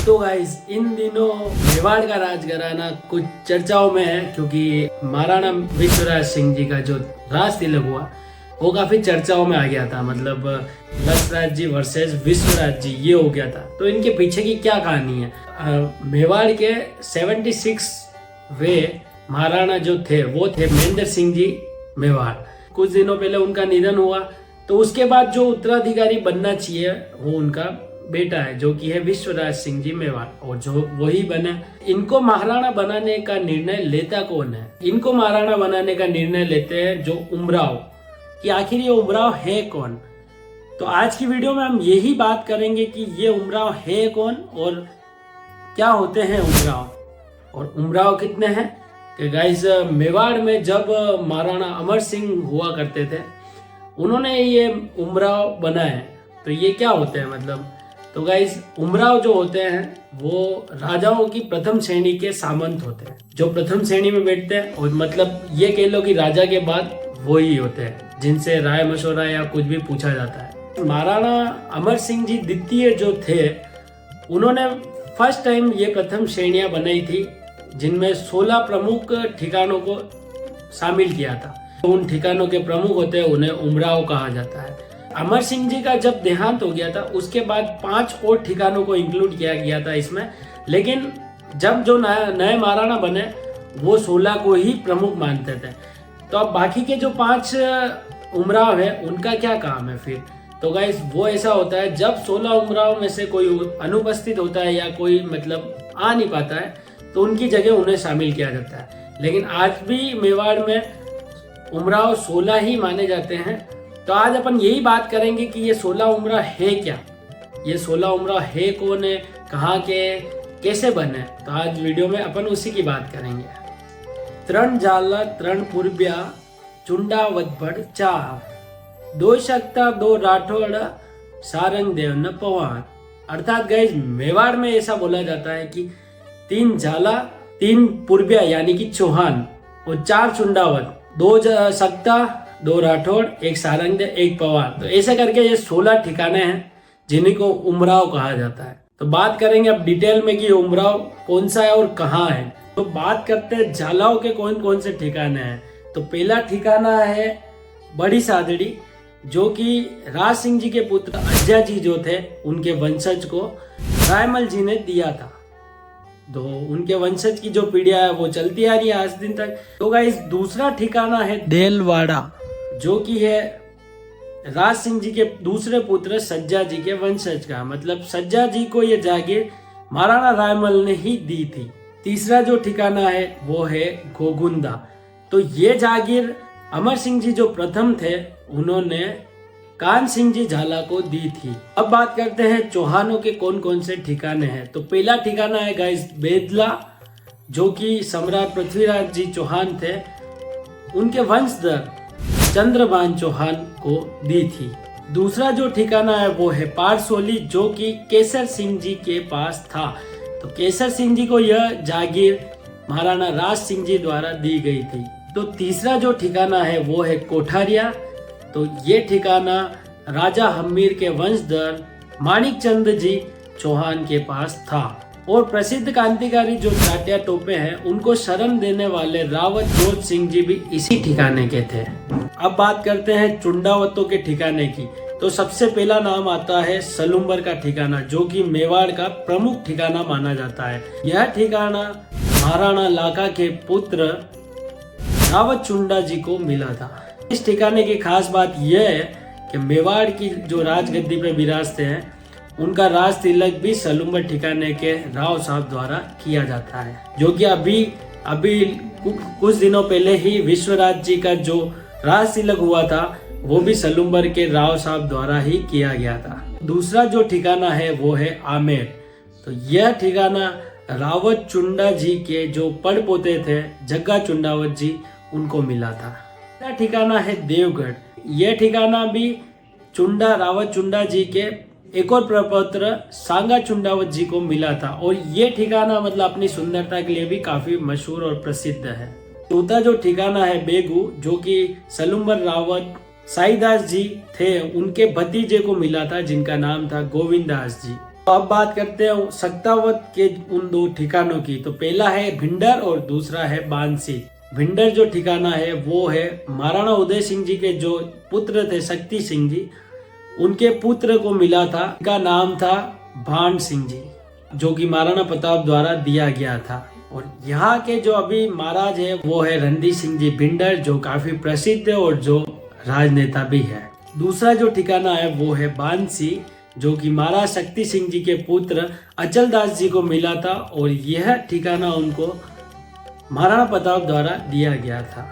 तो guys in दिनों मेवाड़ का राजघराना कुछ चर्चाओं में है, क्योंकि महाराणा विश्वराज सिंह जी का जो राज तिलक हुआ वो काफी चर्चाओं में आ गया था। मतलब लक्षराज जी वर्सेस विश्वराज जी ये हो गया था। तो इनके पीछे की क्या कहानी है? मेवाड़ के 76वें महाराणा जो थे वो थे महेंद्र सिंह जी मेवाड़। कुछ दिनों पहले उनका निधन हुआ, तो उसके बाद जो उत्तराधिकारी बनना चाहिए वो उनका बेटा है, जो कि है विश्वराज सिंह जी मेवाड़, और जो वही बने। इनको महाराणा बनाने का निर्णय लेता कौन है? इनको महाराणा बनाने का निर्णय लेते हैं जो उमराव, कि आखिर ये उमराव है कौन। तो आज की वीडियो में हम यही बात करेंगे कि ये उमराव है कौन और क्या होते हैं उमराव, और उमराव कितने हैं। कि गाइस मेवाड़ में जब महाराणा अमर सिंह हुआ करते थे, उन्होंने ये उमराव बनाए। तो ये क्या होते हैं मतलब? तो गाइस उमराव जो होते हैं वो राजाओं की प्रथम श्रेणी के सामंत होते हैं, जो प्रथम श्रेणी में बैठते हैं। और मतलब ये कह लो कि राजा के बाद वो ही होते हैं जिनसे राय मशवरा या कुछ भी पूछा जाता है। महाराणा अमर सिंह जी द्वितीय जो थे, उन्होंने फर्स्ट टाइम ये प्रथम श्रेणियां बनाई थी, जिनमें 16 प्रमुख ठिकानों को शामिल किया था। तो उन ठिकानों के प्रमुख होते हैं, उन्हें उमराव कहा जाता है। अमर सिंह जी का जब देहांत हो गया था, उसके बाद 5 और ठिकानों को इंक्लूड किया गया था इसमें। लेकिन जब जो नए महाराणा बने वो 16 को ही प्रमुख मानते थे। तो अब बाकी के जो 5 उमराव है उनका क्या काम है फिर? तो गाइस वो ऐसा होता है, जब 16 उमराव में से कोई अनुपस्थित होता है या कोई मतलब आ नहीं पाता है, तो उनकी जगह उन्हें शामिल किया जाता है। लेकिन आज भी मेवाड़ में उमराव 16 ही माने जाते हैं। तो आज अपन यही बात करेंगे कि ये 16 उमराव है क्या, ये 16 उमराव है कौन है, कहाँ के, कैसे बने। तो आज वीडियो में अपन उसी की बात करेंगे। 3 झाला 3 पूर्व्या चुंडावत चार, 2 शक्ता 2 राठौड़ सारंग देव न पवार। अर्थात गाइस मेवाड़ में ऐसा बोला जाता है कि 3 झाला 3 पूर्व्या यानी कि चौहान और 4 चुंडावत, 2 शक्ता 2 राठौड़, 1 सारंग देव 1 पवार। तो ऐसे करके ये 16 ठिकाने हैं जिन्हीं को उमराव कहा जाता है। तो बात करेंगे अब डिटेल में कि उमराव कौन सा है और कहाँ है। तो बात करते हैं झालाओं के कौन कौन से ठिकाने हैं। तो पहला ठिकाना है बड़ी सादड़ी, जो कि राज सिंह जी के पुत्र अज्जा जी जो थे उनके वंशज को रायमल जी ने दिया था। तो उनके वंशज की जो पीढ़ियां है वो चलती आ रही है आज दिन तक। तो गाइस दूसरा ठिकाना है देलवाड़ा, जो कि है राज सिंह जी के दूसरे पुत्र सज्जा जी के वंशज का। मतलब सज्जा जी को ये जागीर महाराणा रायमल ने ही दी थी। तीसरा जो ठिकाना है वो है गोगुंदा। तो ये जागीर अमर सिंह जी जो प्रथम थे उन्होंने कान सिंह जी झाला को दी थी। अब बात करते हैं चौहानों के कौन कौन से ठिकाने हैं। तो पहला ठिकाना है गाइस बेदला, जो कि सम्राट पृथ्वीराज जी चौहान थे, उनके वंशधर चंद्रभान चौहान को दी थी। दूसरा जो ठिकाना है वो है पारसोली, जो कि केसर सिंह जी के पास था। तो केसर सिंह जी को यह जागीर महाराणा राज सिंह जी द्वारा दी गई थी। तो तीसरा जो ठिकाना है वो है कोठारिया। तो ये ठिकाना राजा हम्मीर के वंशधर माणिक चंद जी चौहान के पास था। और प्रसिद्ध क्रांतिकारी जो टाटिया टोपे हैं उनको शरण देने वाले रावत जोत सिंह जी भी इसी ठिकाने के थे। अब बात करते हैं चुंडावतों के ठिकाने की। तो सबसे पहला नाम आता है सलुम्बर का ठिकाना, जो कि मेवाड़ का प्रमुख ठिकाना माना जाता है। यह ठिकाना महाराणा लाका के पुत्र रावत चुंडा जी को मिला था। इस ठिकाने की खास बात यह है कि मेवाड़ की जो राजगद्दी पे विराजते हैं उनका राज तिलक भी सलुम्बर ठिकाने के राव साहब द्वारा किया जाता है, जो कि अभी कुछ दिनों पहले ही विश्वराज जी का जो राज तिलक हुआ था वो भी सलुम्बर के राव साहब द्वारा ही किया गया था। दूसरा जो ठिकाना है वो है आमेर। तो यह ठिकाना रावत चुंडा जी के जो पड़ पोते थे जग्गा चुंडावत जी उनको मिला था। यह ठिकाना है देवगढ़। यह ठिकाना भी चुंडा रावत चुंडा जी के एक और प्रपौत्र सांगा चुंडावत जी को मिला था। और ये ठिकाना मतलब अपनी सुंदरता के लिए भी काफी मशहूर और प्रसिद्ध है। चौथा जो ठिकाना है बेगू, जो कि सलुम्बर रावत साईदास जी थे उनके भतीजे को मिला था, जिनका नाम था गोविंदास जी। तो अब बात करते हैं सक्तावत के उन दो ठिकानों की। तो पहला है भिंडर और दूसरा है बांसी। भिंडर जो ठिकाना है वो है महाराणा उदय सिंह जी के जो पुत्र थे शक्ति सिंह जी, उनके पुत्र को मिला था, इनका नाम था भान सिंह जी, जो कि महाराणा प्रताप द्वारा दिया गया था। और यहाँ के जो अभी महाराज है वो है रणधीर सिंह जी भिंडर, जो काफी प्रसिद्ध है और जो राजनेता भी है। दूसरा जो ठिकाना है वो है बांसी, जो कि महाराज शक्ति सिंह जी के पुत्र अचल दास जी को मिला था और यह ठिकाना उनको महाराणा प्रताप द्वारा दिया गया था।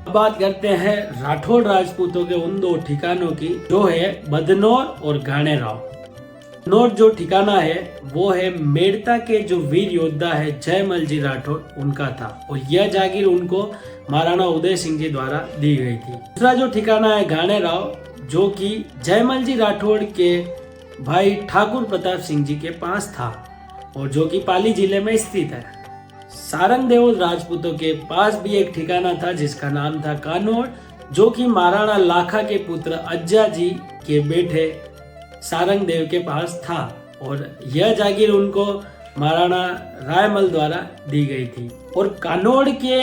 अब बात करते हैं राठौड़ राजपूतों के उन दो ठिकानों की, जो है बदनौर और घाणेराव। बदनौर जो ठिकाना है वो है मेड़ता के जो वीर योद्धा है जयमल जी राठौड़, उनका था और यह जागीर उनको महाराणा उदय सिंह जी द्वारा दी गई थी। दूसरा जो ठिकाना है घाणेराव, जो कि जयमल जी राठौड़ के भाई ठाकुर प्रताप सिंह जी के पास था और जो कि पाली जिले में स्थित है। सारंग देओल राजपूतों के पास भी एक ठिकाना था जिसका नाम था कानौड़, जो कि महाराणा लाखा के पुत्र अज्जा जी के बेटे सारंग देव के पास था और यह जागीर उनको महाराणा रायमल द्वारा दी गई थी। और कानौड़ के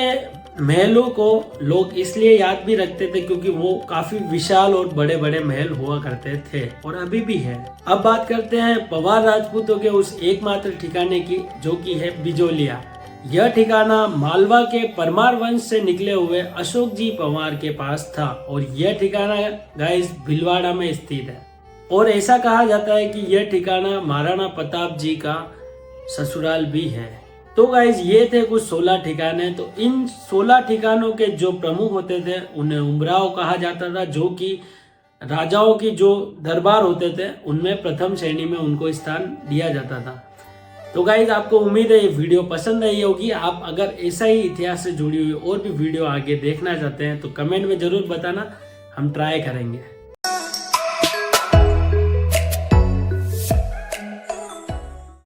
महलों को लोग इसलिए याद भी रखते थे क्योंकि वो काफी विशाल और बड़े बड़े महल हुआ करते थे और अभी भी है। अब बात करते हैं पवार राजपूतों के उस एकमात्र ठिकाने की, जो कि है बिजोलिया। यह ठिकाना मालवा के परमार वंश से निकले हुए अशोक जी पवार के पास था और यह ठिकाना गाइस भीलवाड़ा में स्थित है। और ऐसा कहा जाता है कि यह ठिकाना महाराणा प्रताप जी का ससुराल भी है। तो गाइस ये थे कुछ 16 ठिकाने। तो इन 16 ठिकानों के जो प्रमुख होते थे उन्हें उमराव कहा जाता था, जो कि राजाओं की जो दरबार होते थे उनमें प्रथम श्रेणी में उनको स्थान दिया जाता था। तो गाइस आपको उम्मीद है ये वीडियो पसंद आई होगी। आप अगर ऐसा ही इतिहास से जुड़ी हुई और भी वीडियो आगे देखना चाहते हैं तो कमेंट में जरूर बताना, हम ट्राई करेंगे।